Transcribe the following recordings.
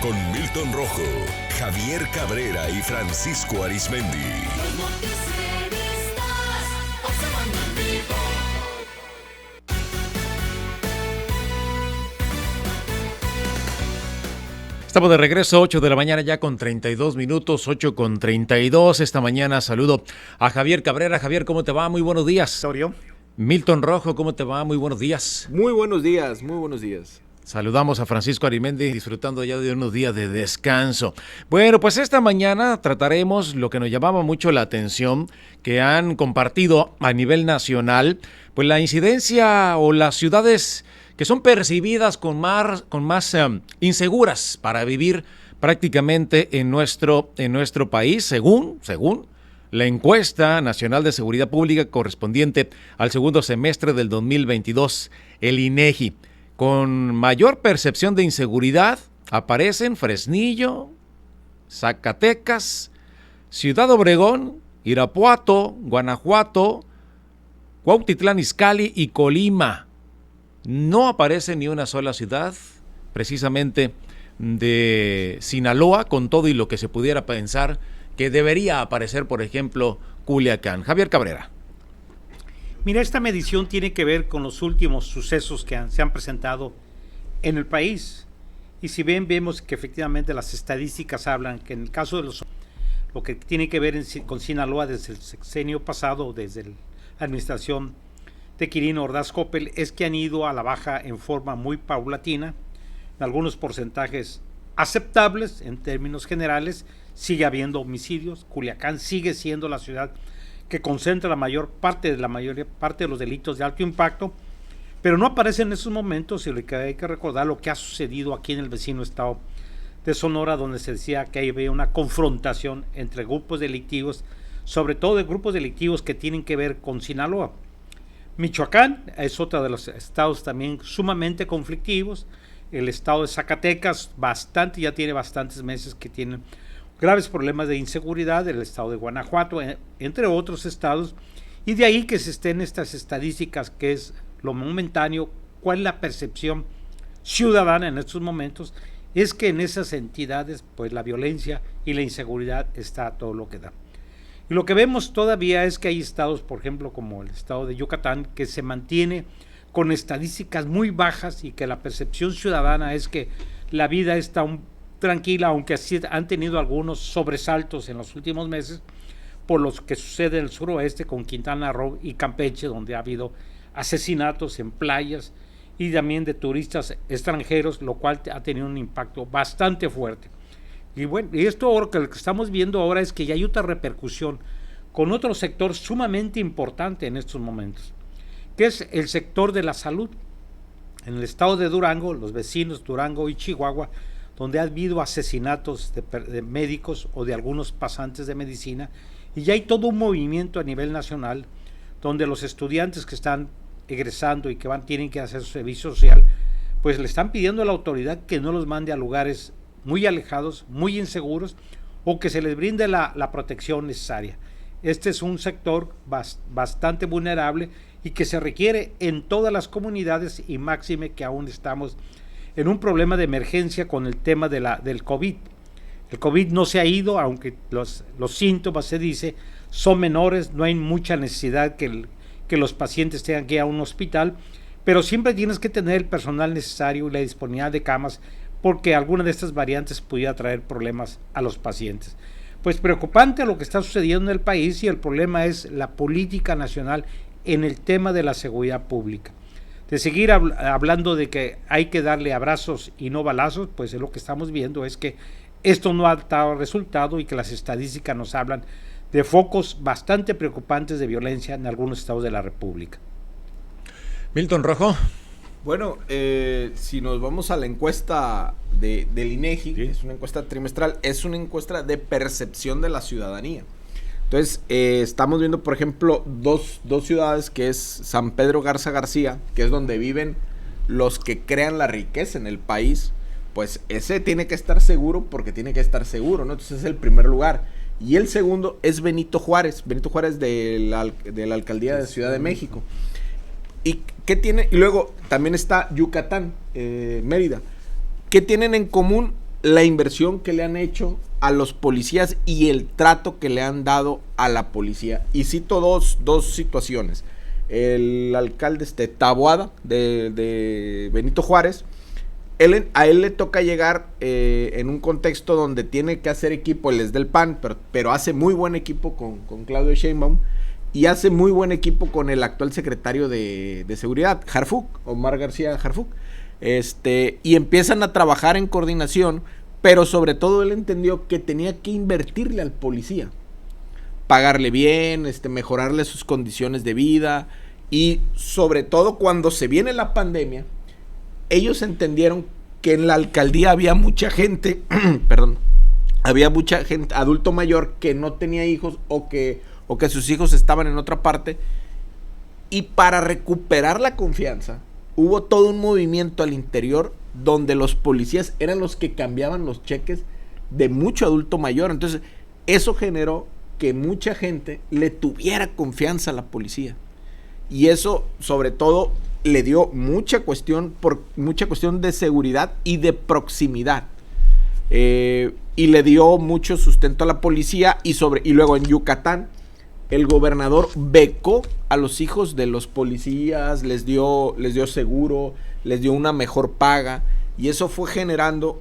con Milton Rojo, Javier Cabrera y Francisco Arizmendi. Estamos de regreso, 8 de la mañana ya con 32 minutos, 8 con 32. Esta mañana saludo a Javier Cabrera. Javier, ¿cómo te va? Muy buenos días. Sorio. Milton Rojo, ¿cómo te va? Muy buenos días. Muy buenos días, muy buenos días. Saludamos a Francisco Arizmendi, disfrutando ya de unos días de descanso. Bueno, pues esta mañana trataremos lo que nos llamaba mucho la atención, que han compartido a nivel nacional, pues la incidencia o las ciudades que son percibidas con más inseguras para vivir prácticamente en nuestro país, según la encuesta nacional de seguridad pública correspondiente al segundo semestre del 2022, el INEGI. Con mayor percepción de inseguridad aparecen Fresnillo, Zacatecas, Ciudad Obregón, Irapuato, Guanajuato, Cuautitlán Izcalli y Colima. No aparece ni una sola ciudad, precisamente de Sinaloa, con todo y lo que se pudiera pensar que debería aparecer, por ejemplo, Culiacán. Javier Cabrera. Mira, esta medición tiene que ver con los últimos sucesos que se han presentado en el país. Y si ven, vemos que efectivamente las estadísticas hablan que en el caso de lo que tiene que ver con Sinaloa desde el sexenio pasado, desde la administración de Quirino Ordaz Coppel, es que han ido a la baja en forma muy paulatina, en algunos porcentajes aceptables en términos generales. Sigue habiendo homicidios. Culiacán sigue siendo la ciudad que concentra la mayor parte de los delitos de alto impacto, pero no aparece en esos momentos. Y hay que recordar lo que ha sucedido aquí en el vecino estado de Sonora, donde se decía que había una confrontación entre grupos delictivos, sobre todo de grupos delictivos que tienen que ver con Sinaloa. Michoacán es otro de los estados también sumamente conflictivos. El estado de Zacatecas ya tiene bastantes meses que tienen graves problemas de inseguridad. El estado de Guanajuato, entre otros estados. Y de ahí que se estén estas estadísticas, que es lo momentáneo, cuál es la percepción ciudadana en estos momentos, es que en esas entidades pues la violencia y la inseguridad está a todo lo que da. Y lo que vemos todavía es que hay estados, por ejemplo, como el estado de Yucatán, que se mantiene con estadísticas muy bajas y que la percepción ciudadana es que la vida está tranquila, aunque así han tenido algunos sobresaltos en los últimos meses por lo que sucede en el suroeste con Quintana Roo y Campeche, donde ha habido asesinatos en playas y también de turistas extranjeros, lo cual ha tenido un impacto bastante fuerte. Y bueno, y esto lo que estamos viendo ahora es que ya hay otra repercusión con otro sector sumamente importante en estos momentos, que es el sector de la salud. En el estado de Durango, los vecinos Durango y Chihuahua, donde ha habido asesinatos de médicos o de algunos pasantes de medicina, y ya hay todo un movimiento a nivel nacional, donde los estudiantes que están egresando y que tienen que hacer su servicio social, pues le están pidiendo a la autoridad que no los mande a lugares muy alejados, muy inseguros, o que se les brinde la protección necesaria. Este es un sector bastante vulnerable y que se requiere en todas las comunidades, y máxime que aún estamos en un problema de emergencia con el tema del COVID. El COVID no se ha ido, aunque los síntomas, se dice, son menores, no hay mucha necesidad que los pacientes tengan que ir a un hospital, pero siempre tienes que tener el personal necesario y la disponibilidad de camas, porque alguna de estas variantes pudiera traer problemas a los pacientes. Pues preocupante lo que está sucediendo en el país, y el problema es la política nacional en el tema de la seguridad pública. De seguir hablando de que hay que darle abrazos y no balazos, pues lo que estamos viendo es que esto no ha dado resultado y que las estadísticas nos hablan de focos bastante preocupantes de violencia en algunos estados de la República. Milton Rojo. Bueno, si nos vamos a la encuesta del INEGI, ¿sí? Es una encuesta trimestral, es una encuesta de percepción de la ciudadanía. Entonces, estamos viendo, por ejemplo, dos ciudades, que es San Pedro Garza García, que es donde viven los que crean la riqueza en el país. Pues ese tiene que estar seguro, porque tiene que estar seguro, ¿no? Entonces es el primer lugar. Y el segundo es Benito Juárez de la alcaldía de Ciudad de México. ¿Y qué tiene? Y luego también está Yucatán, Mérida. ¿Qué tienen en común la inversión que le han hecho a los policías y el trato que le han dado a la policía. Y cito dos situaciones. El alcalde Taboada de Benito Juárez, a él le toca llegar en un contexto donde tiene que hacer equipo, él es del PAN, pero hace muy buen equipo con Claudio Sheinbaum y hace muy buen equipo con el actual secretario de Seguridad, Harfuch, Omar García Harfuch. Y empiezan a trabajar en coordinación, pero sobre todo él entendió que tenía que invertirle al policía, pagarle bien, mejorarle sus condiciones de vida, y sobre todo cuando se viene la pandemia, ellos entendieron que en la alcaldía había mucha gente, había mucha gente, adulto mayor, que no tenía hijos o que sus hijos estaban en otra parte, y para recuperar la confianza, hubo todo un movimiento al interior donde los policías eran los que cambiaban los cheques de mucho adulto mayor. Entonces, eso generó que mucha gente le tuviera confianza a la policía. Y eso, sobre todo, le dio mucha cuestión de seguridad y de proximidad. Y le dio mucho sustento a la policía. Y luego en Yucatán, el gobernador becó a los hijos de los policías, les dio seguro, les dio una mejor paga, y eso fue generando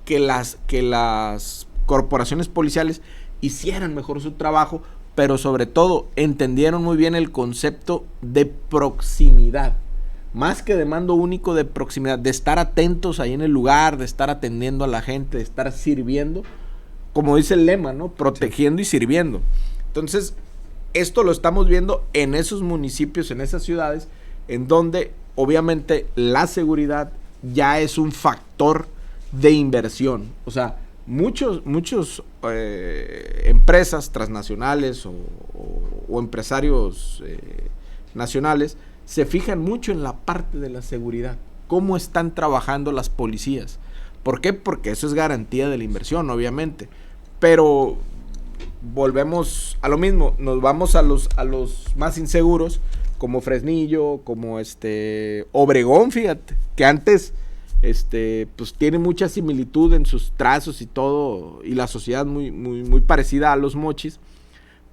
que las corporaciones policiales hicieran mejor su trabajo, pero sobre todo entendieron muy bien el concepto de proximidad, más que de mando único, de proximidad, de estar atentos ahí en el lugar, de estar atendiendo a la gente, de estar sirviendo, como dice el lema, ¿no? Protegiendo y sirviendo. Entonces, esto lo estamos viendo en esos municipios, en esas ciudades, en donde obviamente la seguridad ya es un factor de inversión. O sea, muchos empresas transnacionales o empresarios nacionales se fijan mucho en la parte de la seguridad, cómo están trabajando las policías. ¿Por qué? Porque eso es garantía de la inversión, obviamente. Pero volvemos a lo mismo, nos vamos a los más inseguros, como Fresnillo, como Obregón, fíjate, que antes pues tiene mucha similitud en sus trazos y todo, y la sociedad muy, muy, muy parecida a Los Mochis,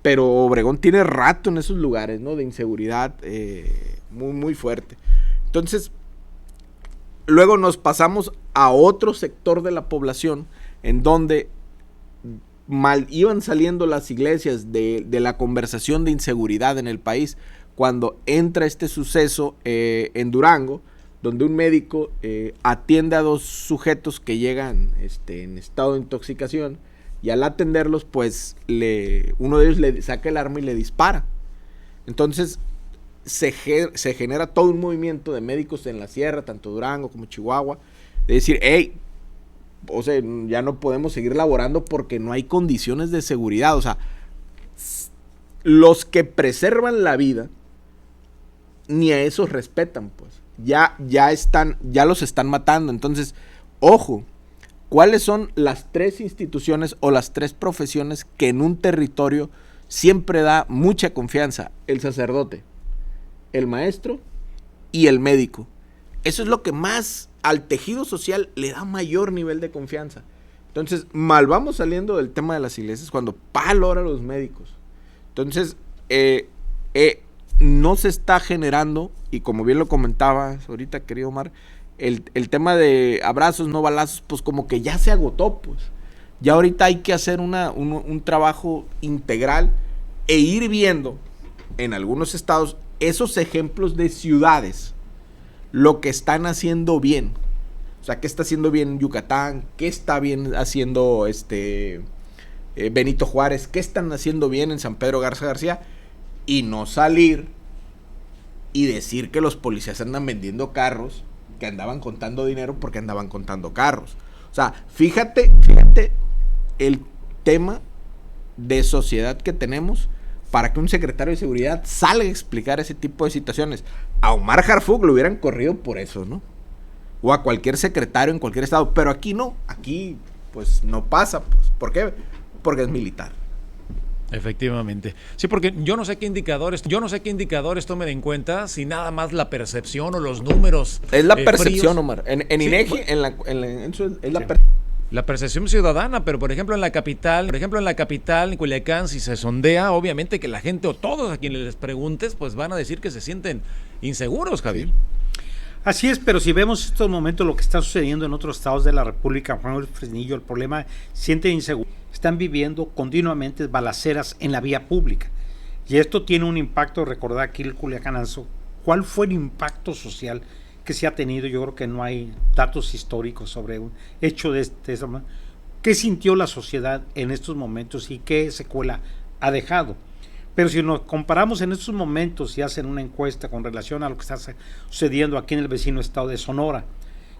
pero Obregón tiene rato en esos lugares, ¿no? De inseguridad muy, muy fuerte. Entonces, luego nos pasamos a otro sector de la población, en donde iban saliendo las iglesias de la conversación de inseguridad en el país, cuando entra este suceso en Durango, donde un médico atiende a 2 sujetos que llegan en estado de intoxicación, y al atenderlos, pues uno de ellos le saca el arma y le dispara. Entonces se genera todo un movimiento de médicos en la sierra, tanto Durango como Chihuahua, de decir, hey, o sea, ya no podemos seguir laborando porque no hay condiciones de seguridad. O sea, los que preservan la vida, ni a esos respetan, pues. Ya los están matando. Entonces, ojo, ¿cuáles son las 3 instituciones o las 3 profesiones que en un territorio siempre da mucha confianza? El sacerdote, el maestro y el médico. Eso es lo que más al tejido social le da mayor nivel de confianza. Entonces, mal vamos saliendo del tema de las iglesias cuando valora a los médicos. Entonces, no se está generando, y como bien lo comentabas ahorita, querido Omar, el tema de abrazos, no balazos, pues como que ya se agotó, pues. Ya ahorita hay que hacer un trabajo integral e ir viendo en algunos estados esos ejemplos de ciudades, lo que están haciendo bien. O sea, ¿qué está haciendo bien Yucatán? ¿Qué está bien haciendo Benito Juárez? ¿Qué están haciendo bien en San Pedro Garza García? Y no salir y decir que los policías andan vendiendo carros, que andaban contando dinero porque andaban contando carros. O sea, fíjate el tema de sociedad que tenemos para que un secretario de seguridad salga a explicar ese tipo de situaciones. A Omar Harfuch lo hubieran corrido por eso, ¿no? O a cualquier secretario en cualquier estado, pero aquí no, aquí pues no pasa, pues. ¿Por qué? Porque es militar. Efectivamente. Sí, porque yo no sé qué indicadores tomen en cuenta, si nada más la percepción o los números. Es la percepción, fríos. Omar. En Sí, INEGI, bueno, es la sí. la percepción ciudadana, pero por ejemplo en la capital, en Culiacán, si se sondea, obviamente que la gente o todos a quienes les preguntes, pues van a decir que se sienten inseguros, Javier. Así es, pero si vemos estos momentos lo que está sucediendo en otros estados de la República, Juan Luis Fresnillo, el problema, sienten inseguridad, están viviendo continuamente balaceras en la vía pública. Y esto tiene un impacto, recordar aquí el culiacanazo, ¿cuál fue el impacto social que se ha tenido? Yo creo que no hay datos históricos sobre un hecho de esa manera. ¿Qué sintió la sociedad en estos momentos y qué secuela ha dejado? Pero si nos comparamos en estos momentos y hacen una encuesta con relación a lo que está sucediendo aquí en el vecino estado de Sonora,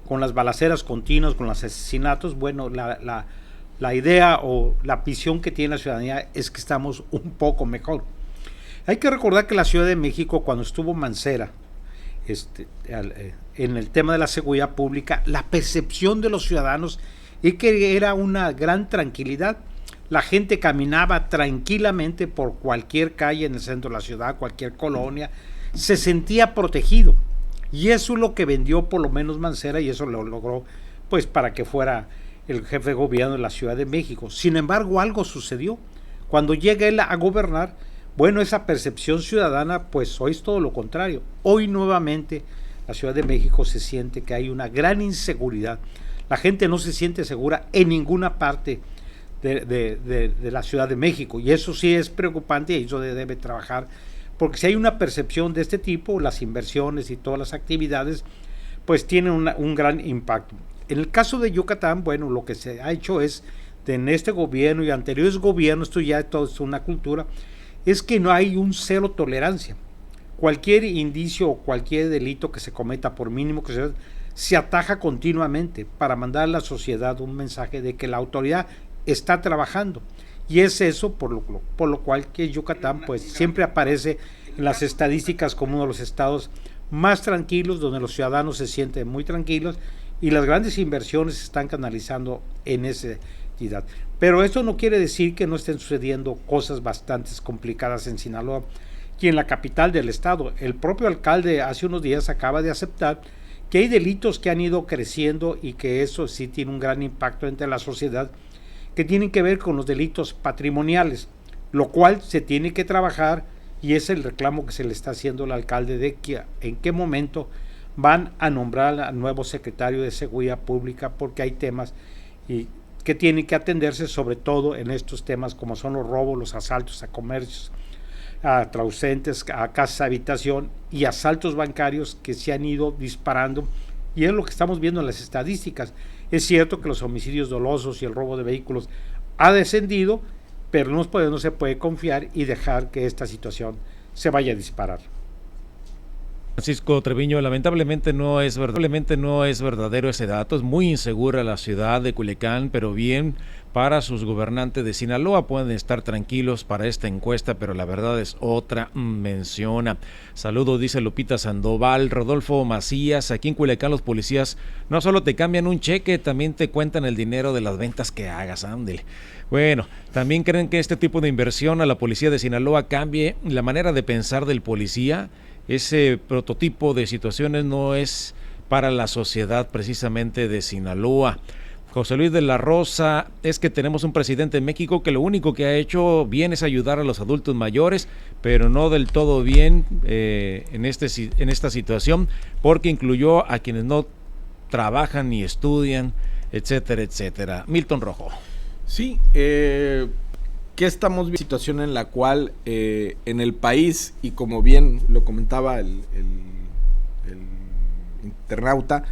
con las balaceras continuas, con los asesinatos, bueno, la idea o la visión que tiene la ciudadanía es que estamos un poco mejor. Hay que recordar que la Ciudad de México, cuando estuvo Mancera, en el tema de la seguridad pública, la percepción de los ciudadanos es que era una gran tranquilidad. La gente caminaba tranquilamente por cualquier calle en el centro de la ciudad, cualquier colonia, se sentía protegido. Y eso es lo que vendió por lo menos Mancera, y eso lo logró pues para que fuera el jefe de gobierno de la Ciudad de México. Sin embargo, algo sucedió. Cuando llega él a gobernar, bueno, esa percepción ciudadana, pues hoy es todo lo contrario. Hoy nuevamente la Ciudad de México se siente que hay una gran inseguridad. La gente no se siente segura en ninguna parte de la Ciudad de México, y eso sí es preocupante y eso debe trabajar, porque si hay una percepción de este tipo, las inversiones y todas las actividades pues tienen un gran impacto. En el caso de Yucatán, bueno, lo que se ha hecho es, en este gobierno y anteriores gobiernos, esto ya todo es una cultura, es que no hay un cero tolerancia. Cualquier indicio o cualquier delito que se cometa, por mínimo que sea, se ataja continuamente para mandar a la sociedad un mensaje de que la autoridad está trabajando, y es eso por lo cual que Yucatán pues siempre aparece en las estadísticas como uno de los estados más tranquilos, donde los ciudadanos se sienten muy tranquilos y las grandes inversiones se están canalizando en esa entidad. Pero esto no quiere decir que no estén sucediendo cosas bastante complicadas en Sinaloa y en la capital del estado. El propio alcalde hace unos días acaba de aceptar que hay delitos que han ido creciendo y que eso sí tiene un gran impacto entre la sociedad, que tienen que ver con los delitos patrimoniales, lo cual se tiene que trabajar, y es el reclamo que se le está haciendo al alcalde de que en qué momento van a nombrar al nuevo secretario de Seguridad Pública, porque hay temas que tienen que atenderse, sobre todo en estos temas como son los robos, los asaltos a comercios, a transeúntes, a casas habitación y asaltos bancarios que se han ido disparando, y es lo que estamos viendo en las estadísticas. Es cierto que los homicidios dolosos y el robo de vehículos ha descendido, pero no se puede confiar y dejar que esta situación se vaya a disparar. Francisco Treviño, lamentablemente no es verdadero ese dato. Es muy insegura la ciudad de Culiacán, pero bien para sus gobernantes de Sinaloa. Pueden estar tranquilos para esta encuesta, pero la verdad es otra. Menciona. Saludos, dice Lupita Sandoval. Rodolfo Macías, aquí en Culiacán los policías no solo te cambian un cheque, también te cuentan el dinero de las ventas que hagas. Ándele. Bueno, también creen que este tipo de inversión a la policía de Sinaloa cambie la manera de pensar del policía. Ese prototipo de situaciones no es para la sociedad precisamente de Sinaloa. José Luis de la Rosa, es que tenemos un presidente en México que lo único que ha hecho bien es ayudar a los adultos mayores, pero no del todo bien en esta situación, porque incluyó a quienes no trabajan ni estudian, etcétera, etcétera. Milton Rojo. Sí, que estamos viendo una situación en la cual en el país, y como bien lo comentaba el internauta,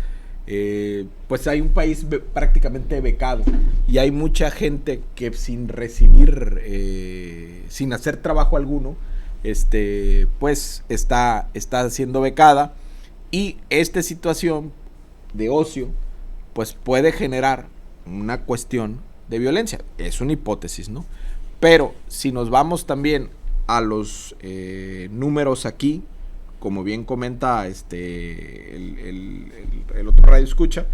pues hay un país prácticamente becado, y hay mucha gente que sin recibir, sin hacer trabajo alguno, pues está siendo becada, y esta situación de ocio pues puede generar una cuestión de violencia. Es una hipótesis, ¿no? Pero si nos vamos también a los números aquí, como bien comenta el otro radio escucha,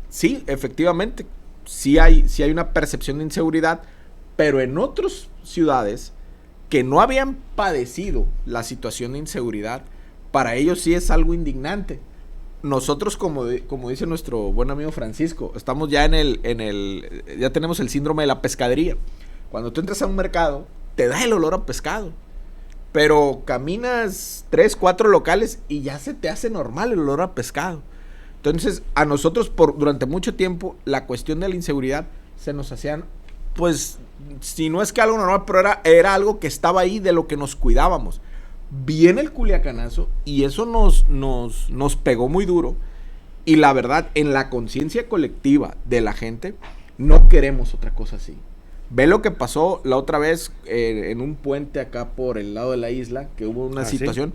sí, efectivamente, sí hay una percepción de inseguridad, pero en otras ciudades que no habían padecido la situación de inseguridad, para ellos sí es algo indignante. nosotros, como dice nuestro buen amigo Francisco, estamos ya ya tenemos el síndrome de la pescadería. Cuando tú entras a un mercado, te da el olor a pescado, pero caminas 3, 4 locales y ya se te hace normal el olor a pescado. Entonces, a nosotros durante mucho tiempo, la cuestión de la inseguridad se nos hacían, pues, si no es que algo normal, pero era algo que estaba ahí, de lo que nos cuidábamos. Viene el culiacanazo y eso nos pegó muy duro, y la verdad, en la conciencia colectiva de la gente, no queremos otra cosa así. Ve lo que pasó la otra vez en un puente acá por el lado de la isla, que hubo una situación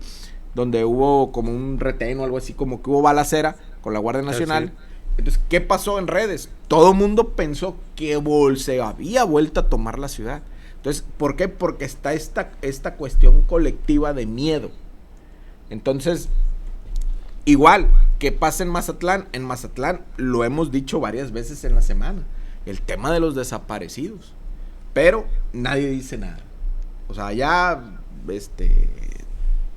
donde hubo como un retén o algo así, como que hubo balacera con la Guardia Nacional. Entonces, ¿qué pasó en redes? Todo el mundo pensó que se había vuelto a tomar la ciudad. Entonces, ¿por qué? Porque está esta cuestión colectiva de miedo. Entonces, igual, ¿qué pasa en Mazatlán? En Mazatlán lo hemos dicho varias veces en la semana, el tema de los desaparecidos. Pero nadie dice nada. O sea, ya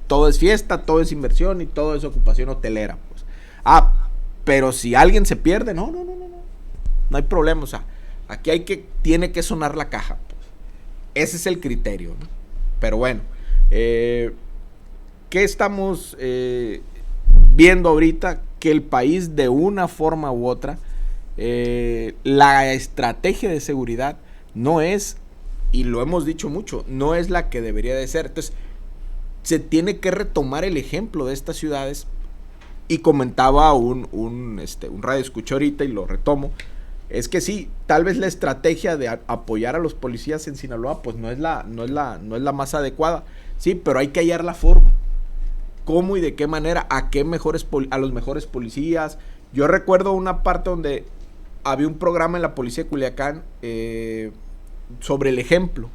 todo es fiesta, todo es inversión y todo es ocupación hotelera, pues. Pero si alguien se pierde, no hay problema. O sea, aquí tiene que sonar la caja, pues. Ese es el criterio, ¿no? Pero bueno, ¿qué estamos viendo ahorita? Que el país, de una forma u otra, la estrategia de seguridad no es, y lo hemos dicho mucho, no es la que debería de ser. Entonces, se tiene que retomar el ejemplo de estas ciudades. Y comentaba un radio escuché ahorita, y lo retomo, es que sí, tal vez la estrategia de apoyar a los policías en Sinaloa, pues no es la más adecuada, sí, pero hay que hallar la forma. ¿Cómo y de qué manera? ¿A los mejores policías? Yo recuerdo una parte donde había un programa en la policía de Culiacán sobre el ejemplo,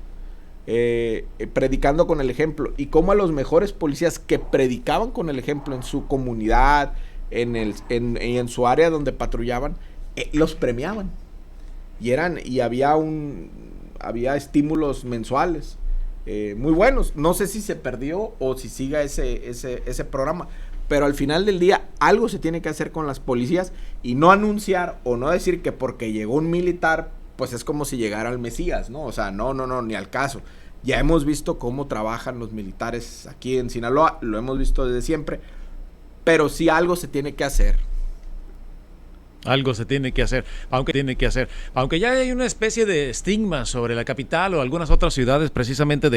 predicando con el ejemplo, y cómo a los mejores policías que predicaban con el ejemplo en su comunidad, en su área donde patrullaban, los premiaban, y había estímulos mensuales muy buenos. No sé si se perdió o si siga ese programa, pero al final del día algo se tiene que hacer con las policías, y no anunciar o no decir que porque llegó un militar, pues es como si llegara el Mesías, ¿no? O sea, no, ni al caso. Ya hemos visto cómo trabajan los militares aquí en Sinaloa, lo hemos visto desde siempre, pero sí algo se tiene que hacer. Algo se tiene que hacer, aunque ya hay una especie de estigma sobre la capital o algunas otras ciudades precisamente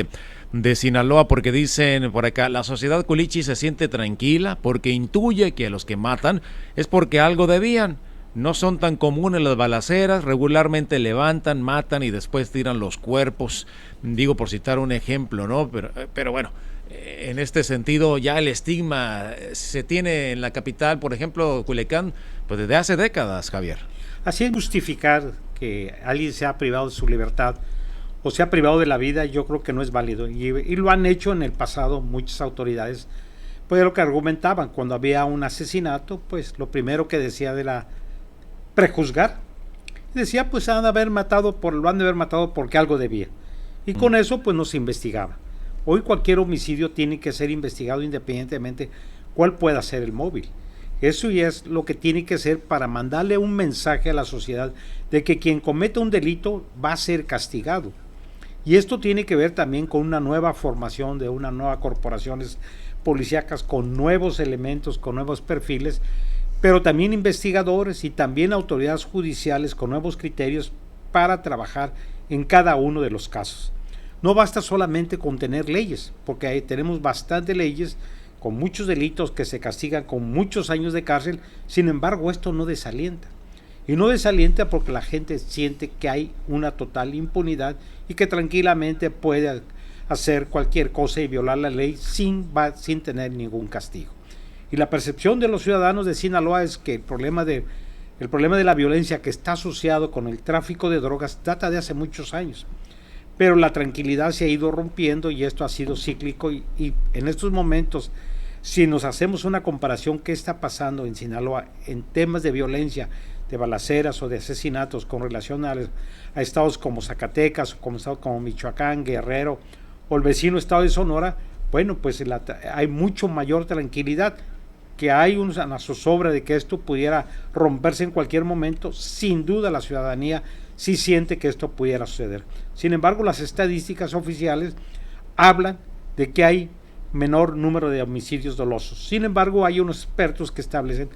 de Sinaloa, porque dicen por acá, la sociedad culichi se siente tranquila porque intuye que a los que matan es porque algo debían. No son tan comunes las balaceras, regularmente levantan, matan y después tiran los cuerpos. Digo, por citar un ejemplo, ¿no? Pero bueno, en este sentido ya el estigma se tiene en la capital, por ejemplo, Culiacán, pues desde hace décadas, Javier. Así es, justificar que alguien se ha privado de su libertad o se ha privado de la vida, yo creo que no es válido. Y lo han hecho en el pasado muchas autoridades. Pues lo que argumentaban, cuando había un asesinato, pues lo primero que decía era prejuzgar. Decía, pues lo han de haber matado porque algo debía. Y con eso, pues no se investigaba. Hoy cualquier homicidio tiene que ser investigado independientemente cuál pueda ser el móvil. Eso ya es lo que tiene que ser para mandarle un mensaje a la sociedad de que quien cometa un delito va a ser castigado. Y esto tiene que ver también con una nueva formación de una nueva corporaciones policíacas con nuevos elementos, con nuevos perfiles, pero también investigadores y también autoridades judiciales con nuevos criterios para trabajar en cada uno de los casos. No basta solamente con tener leyes, porque ahí tenemos bastantes leyes con muchos delitos que se castigan con muchos años de cárcel. Sin embargo, esto no desalienta. Y no desalienta porque la gente siente que hay una total impunidad y que tranquilamente puede hacer cualquier cosa y violar la ley sin tener ningún castigo. Y la percepción de los ciudadanos de Sinaloa es que el problema de la violencia que está asociado con el tráfico de drogas data de hace muchos años. Pero la tranquilidad se ha ido rompiendo y esto ha sido cíclico y en estos momentos, si nos hacemos una comparación qué está pasando en Sinaloa en temas de violencia, de balaceras o de asesinatos con relación a estados como Zacatecas, como estados como Michoacán, Guerrero o el vecino estado de Sonora, bueno, pues hay mucho mayor tranquilidad. que hay una zozobra de que esto pudiera romperse en cualquier momento, sin duda la ciudadanía sí siente que esto pudiera suceder. Sin embargo, las estadísticas oficiales hablan de que hay menor número de homicidios dolosos. Sin embargo, hay unos expertos que establecen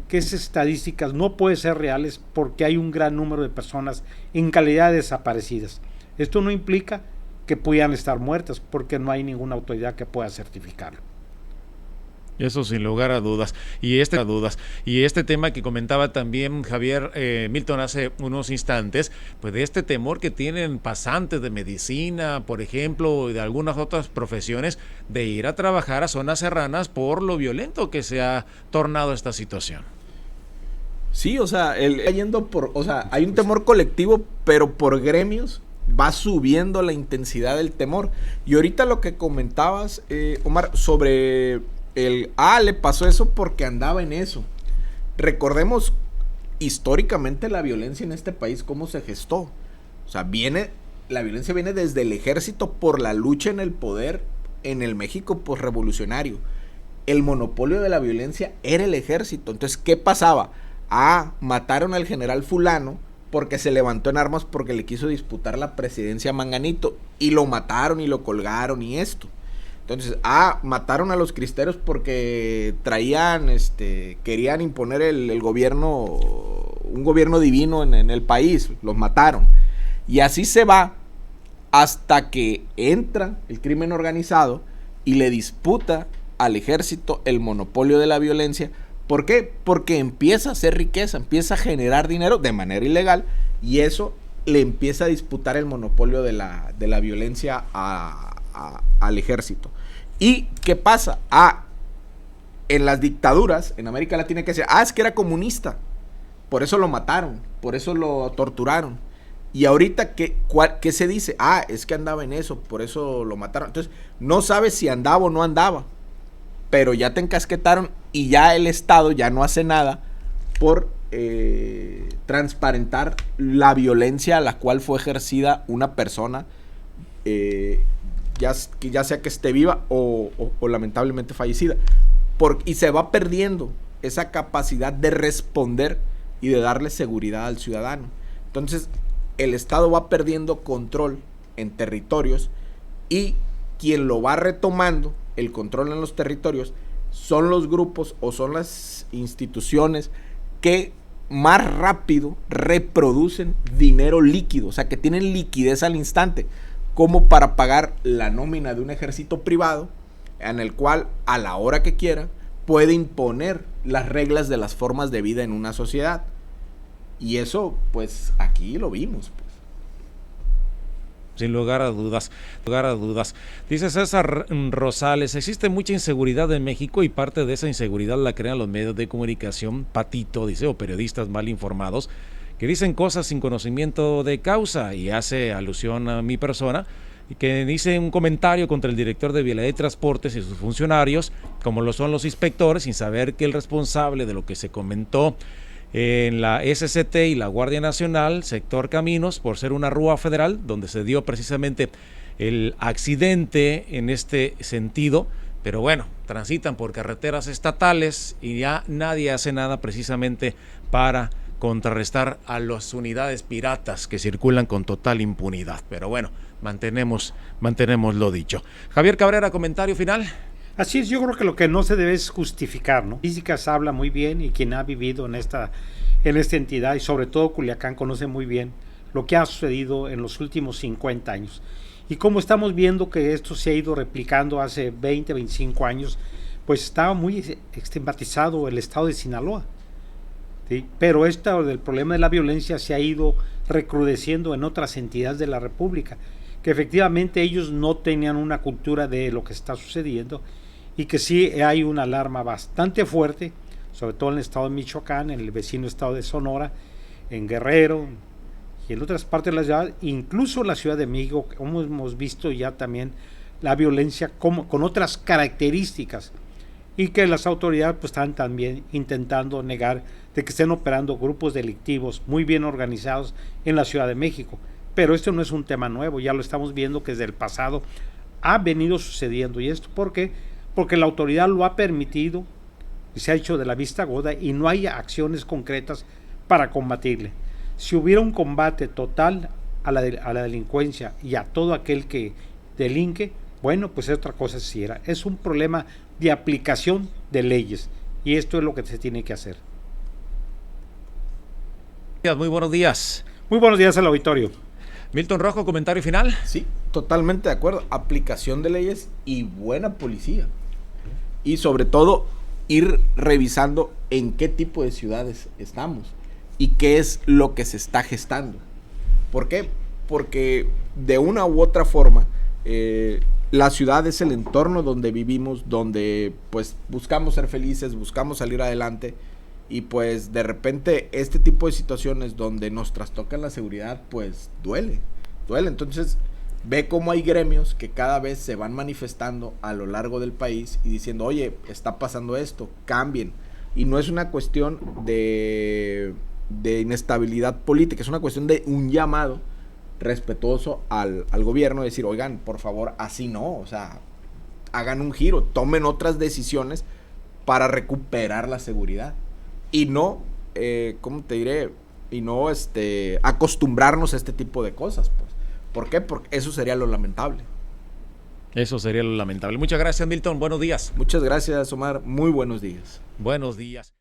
que esas estadísticas no pueden ser reales porque hay un gran número de personas en calidad de desaparecidas. Esto no implica que puedan estar muertas porque no hay ninguna autoridad que pueda certificarlo. Eso sin lugar a dudas. Y este tema que comentaba también Javier Milton hace unos instantes, pues de este temor que tienen pasantes de medicina, por ejemplo, y de algunas otras profesiones, de ir a trabajar a zonas serranas por lo violento que se ha tornado esta situación. Sí, o sea, hay un temor colectivo, pero por gremios va subiendo la intensidad del temor. Y ahorita lo que comentabas, Omar, sobre le pasó eso porque andaba en eso. Recordemos históricamente la violencia en este país, cómo se gestó. O sea, la violencia viene desde el ejército por la lucha en el poder en el México posrevolucionario. El monopolio de la violencia era el ejército. Entonces, ¿qué pasaba? Mataron al general fulano porque se levantó en armas porque le quiso disputar la presidencia a Manganito, y lo mataron y lo colgaron y esto. Entonces, mataron a los cristeros porque querían imponer el gobierno, un gobierno divino en el país, los mataron. Y así se va hasta que entra el crimen organizado y le disputa al ejército el monopolio de la violencia. ¿Por qué? Porque empieza a hacer riqueza, empieza a generar dinero de manera ilegal, y eso le empieza a disputar el monopolio de la violencia al ejército. ¿Y qué pasa? En las dictaduras, en América Latina, que es que era comunista, por eso lo mataron, por eso lo torturaron. Y ahorita, ¿qué se dice? Es que andaba en eso, por eso lo mataron. Entonces, no sabes si andaba o no andaba, pero ya te encasquetaron y ya el Estado ya no hace nada por transparentar la violencia a la cual fue ejercida una persona, ya sea que esté viva o lamentablemente fallecida. Y se va perdiendo esa capacidad de responder y de darle seguridad al ciudadano. Entonces, el Estado va perdiendo control en territorios, y quien lo va retomando, el control en los territorios, son los grupos o son las instituciones que más rápido reproducen dinero líquido, o sea, que tienen liquidez al instante, como para pagar la nómina de un ejército privado, en el cual a la hora que quiera puede imponer las reglas de las formas de vida en una sociedad. Y eso, pues, aquí lo vimos. Sin lugar a dudas. Dice César Rosales, existe mucha inseguridad en México y parte de esa inseguridad la crean los medios de comunicación, patito, dice, o periodistas mal informados, que dicen cosas sin conocimiento de causa, y hace alusión a mi persona, y que dice un comentario contra el director de Vialidad y Transportes y sus funcionarios, como lo son los inspectores, sin saber que el responsable de lo que se comentó en la SCT y la Guardia Nacional, sector Caminos, por ser una rúa federal, donde se dio precisamente el accidente en este sentido, pero bueno, transitan por carreteras estatales y ya nadie hace nada precisamente para contrarrestar a las unidades piratas que circulan con total impunidad. Pero bueno, mantenemos lo dicho. Javier Cabrera, comentario final. Así es, yo creo que lo que no se debe es justificar, ¿no? Físicas habla muy bien, y quien ha vivido en esta entidad, y sobre todo Culiacán, conoce muy bien lo que ha sucedido en los últimos 50 años. Y como estamos viendo que esto se ha ido replicando hace 20, 25 años, pues estaba muy estigmatizado el estado de Sinaloa, ¿sí? Pero el problema de la violencia se ha ido recrudeciendo en otras entidades de la República, que efectivamente ellos no tenían una cultura de lo que está sucediendo, y que sí hay una alarma bastante fuerte, sobre todo en el estado de Michoacán, en el vecino estado de Sonora, en Guerrero y en otras partes de la ciudad, incluso en la Ciudad de México, como hemos visto ya también la violencia con otras características, y que las autoridades pues están también intentando negar de que estén operando grupos delictivos muy bien organizados en la Ciudad de México. Pero esto no es un tema nuevo, ya lo estamos viendo que desde el pasado ha venido sucediendo. ¿Y esto por qué? Porque la autoridad lo ha permitido, se ha hecho de la vista gorda y no hay acciones concretas para combatirle. Si hubiera un combate total a la delincuencia y a todo aquel que delinque, bueno, pues es otra cosa si era. Es un problema de aplicación de leyes y esto es lo que se tiene que hacer. Muy buenos días. Muy buenos días al auditorio. Milton Rojo, comentario final. Sí, totalmente de acuerdo. Aplicación de leyes y buena policía. Y sobre todo, ir revisando en qué tipo de ciudades estamos y qué es lo que se está gestando. ¿Por qué? Porque de una u otra forma, la ciudad es el entorno donde vivimos, donde pues buscamos ser felices, buscamos salir adelante. Y pues de repente este tipo de situaciones donde nos trastocan la seguridad, pues duele. Entonces ve cómo hay gremios que cada vez se van manifestando a lo largo del país y diciendo, oye, está pasando esto, cambien. Y no es una cuestión de inestabilidad política, es una cuestión de un llamado respetuoso al gobierno, de decir, oigan, por favor, así no, o sea, hagan un giro, tomen otras decisiones para recuperar la seguridad. Y no, ¿cómo te diré? Y no acostumbrarnos a este tipo de cosas, pues. ¿Por qué? Porque eso sería lo lamentable. Eso sería lo lamentable. Muchas gracias, Milton. Buenos días. Muchas gracias, Omar. Muy buenos días. Buenos días.